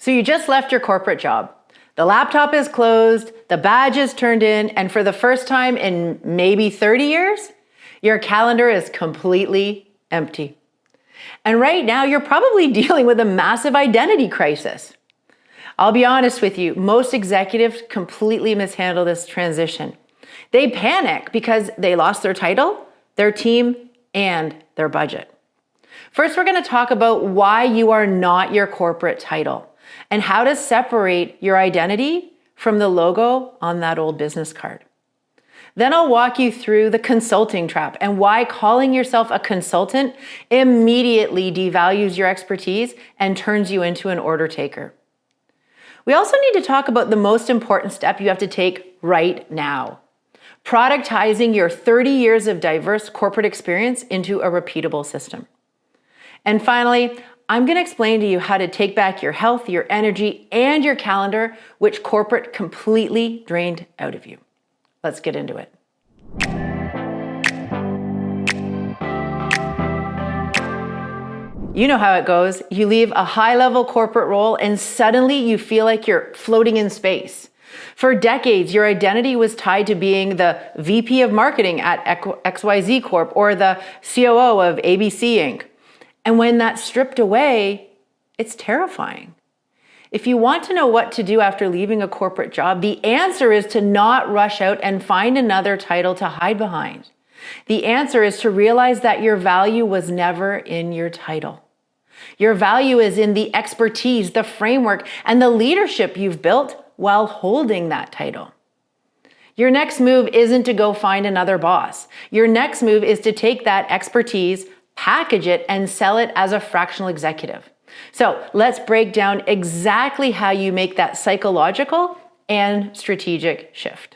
So you just left your corporate job. The laptop is closed, the badge is turned in, and for the first time in maybe 30 years, your calendar is completely empty. And right now, you're probably dealing with a massive identity crisis. I'll be honest with you, most executives completely mishandle this transition. They panic because they lost their title, their team, and their budget. First, we're going to talk about why you are not your corporate title and how to separate your identity from the logo on that old business card. Then I'll walk you through the consulting trap and why calling yourself a consultant immediately devalues your expertise and turns you into an order taker. We also need to talk about the most important step you have to take right now: productizing your 30 years of diverse corporate experience into a repeatable system. And finally, I'm going to explain to you how to take back your health, your energy, and your calendar, which corporate completely drained out of you. Let's get into it. You know how it goes. You leave a high-level corporate role and suddenly you feel like you're floating in space. For decades, your identity was tied to being the VP of marketing at XYZ Corp or the COO of ABC Inc. And when that's stripped away, it's terrifying. If you want to know what to do after leaving a corporate job, the answer is to not rush out and find another title to hide behind. The answer is to realize that your value was never in your title. Your value is in the expertise, the framework, and the leadership you've built while holding that title. Your next move isn't to go find another boss. Your next move is to take that expertise, package it, and sell it as a fractional executive. So let's break down exactly how you make that psychological and strategic shift.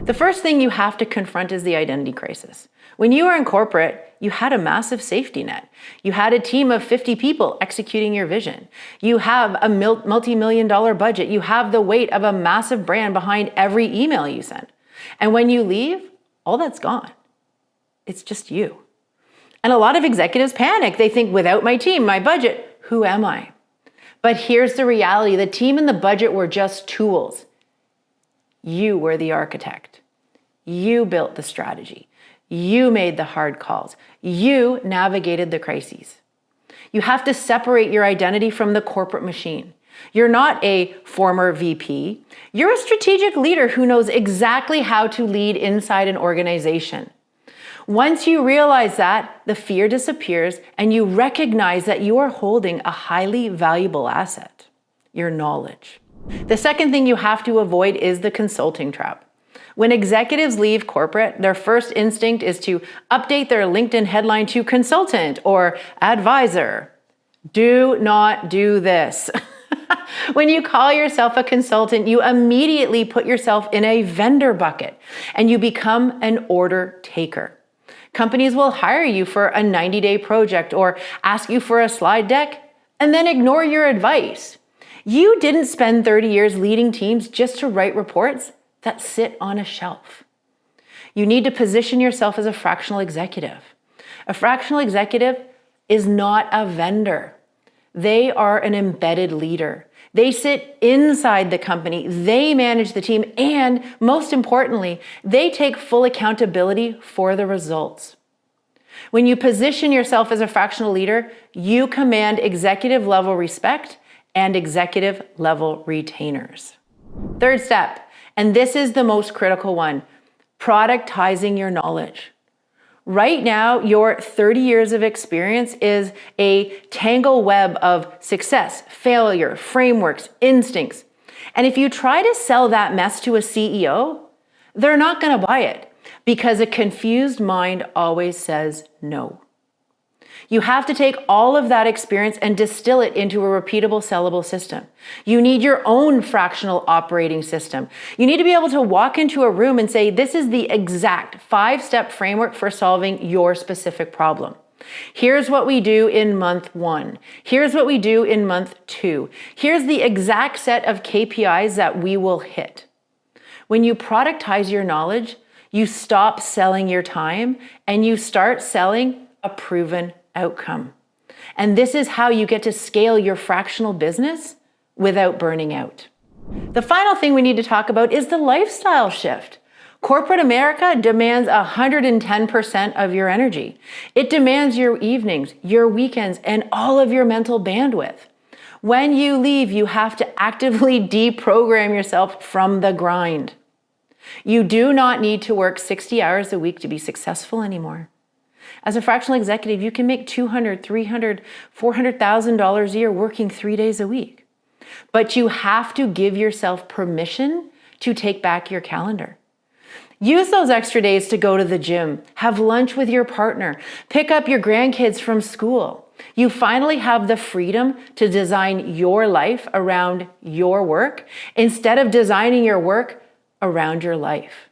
The first thing you have to confront is the identity crisis. When you were in corporate, you had a massive safety net. You had a team of 50 people executing your vision. You have a multi-million-dollar budget. You have the weight of a massive brand behind every email you send. And when you leave, all that's gone. It's just you. And a lot of executives panic. They think, without my team, my budget, who am I? But here's the reality. The team and the budget were just tools. You were the architect. You built the strategy. You made the hard calls. You navigated the crises. You have to separate your identity from the corporate machine. You're not a former VP. You're a strategic leader who knows exactly how to lead inside an organization. Once you realize that, the fear disappears and you recognize that you are holding a highly valuable asset, your knowledge. The second thing you have to avoid is the consulting trap. When executives leave corporate, their first instinct is to update their LinkedIn headline to consultant or advisor. Do not do this. When you call yourself a consultant, you immediately put yourself in a vendor bucket and you become an order taker. Companies will hire you for a 90-day project or ask you for a slide deck and then ignore your advice. You didn't spend 30 years leading teams just to write reports that sit on a shelf. You need to position yourself as a fractional executive. A fractional executive is not a vendor. They are an embedded leader. They sit inside the company, they manage the team, and most importantly, they take full accountability for the results. When you position yourself as a fractional leader, you command executive level respect and executive level retainers. Third step, and this is the most critical one, productizing your knowledge. Right now, your 30 years of experience is a tangled web of success, failure, frameworks, instincts. And if you try to sell that mess to a CEO, they're not going to buy it because a confused mind always says no. You have to take all of that experience and distill it into a repeatable, sellable system. You need your own fractional operating system. You need to be able to walk into a room and say, this is the exact 5-step framework for solving your specific problem. Here's what we do in month 1. Here's what we do in month 2. Here's the exact set of KPIs that we will hit. When you productize your knowledge, you stop selling your time and you start selling a proven outcome. And this is how you get to scale your fractional business without burning out. The final thing we need to talk about is the lifestyle shift. Corporate America demands 110% of your energy. It demands your evenings, your weekends, and all of your mental bandwidth. When you leave, you have to actively deprogram yourself from the grind. You do not need to work 60 hours a week to be successful anymore. As a fractional executive, you can make $200,000, $300,000, $400,000 a year working 3 days a week. But you have to give yourself permission to take back your calendar. Use those extra days to go to the gym, have lunch with your partner, pick up your grandkids from school. You finally have the freedom to design your life around your work instead of designing your work around your life.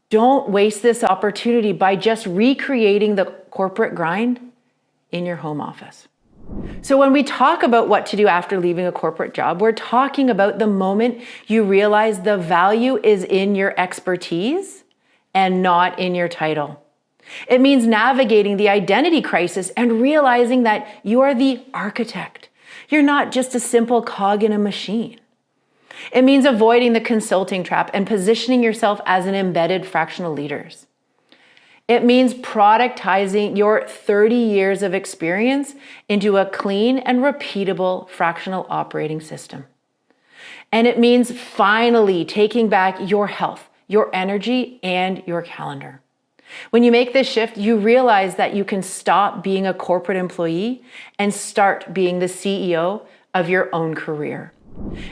Don't waste this opportunity by just recreating the corporate grind in your home office. So when we talk about what to do after leaving a corporate job, we're talking about the moment you realize the value is in your expertise and not in your title. It means navigating the identity crisis and realizing that you are the architect. You're not just a simple cog in a machine. It means avoiding the consulting trap and positioning yourself as an embedded fractional leader. It means productizing your 30 years of experience into a clean and repeatable fractional operating system. And it means finally taking back your health, your energy, and your calendar. When you make this shift, you realize that you can stop being a corporate employee and start being the CEO of your own career.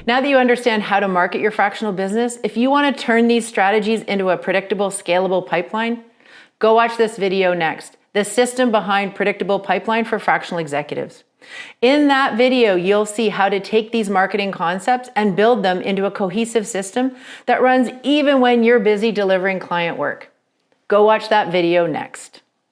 Now that you understand how to market your fractional business, if you want to turn these strategies into a predictable, scalable pipeline, go watch this video next, the system behind predictable pipeline for fractional executives. In that video, you'll see how to take these marketing concepts and build them into a cohesive system that runs even when you're busy delivering client work. Go watch that video next.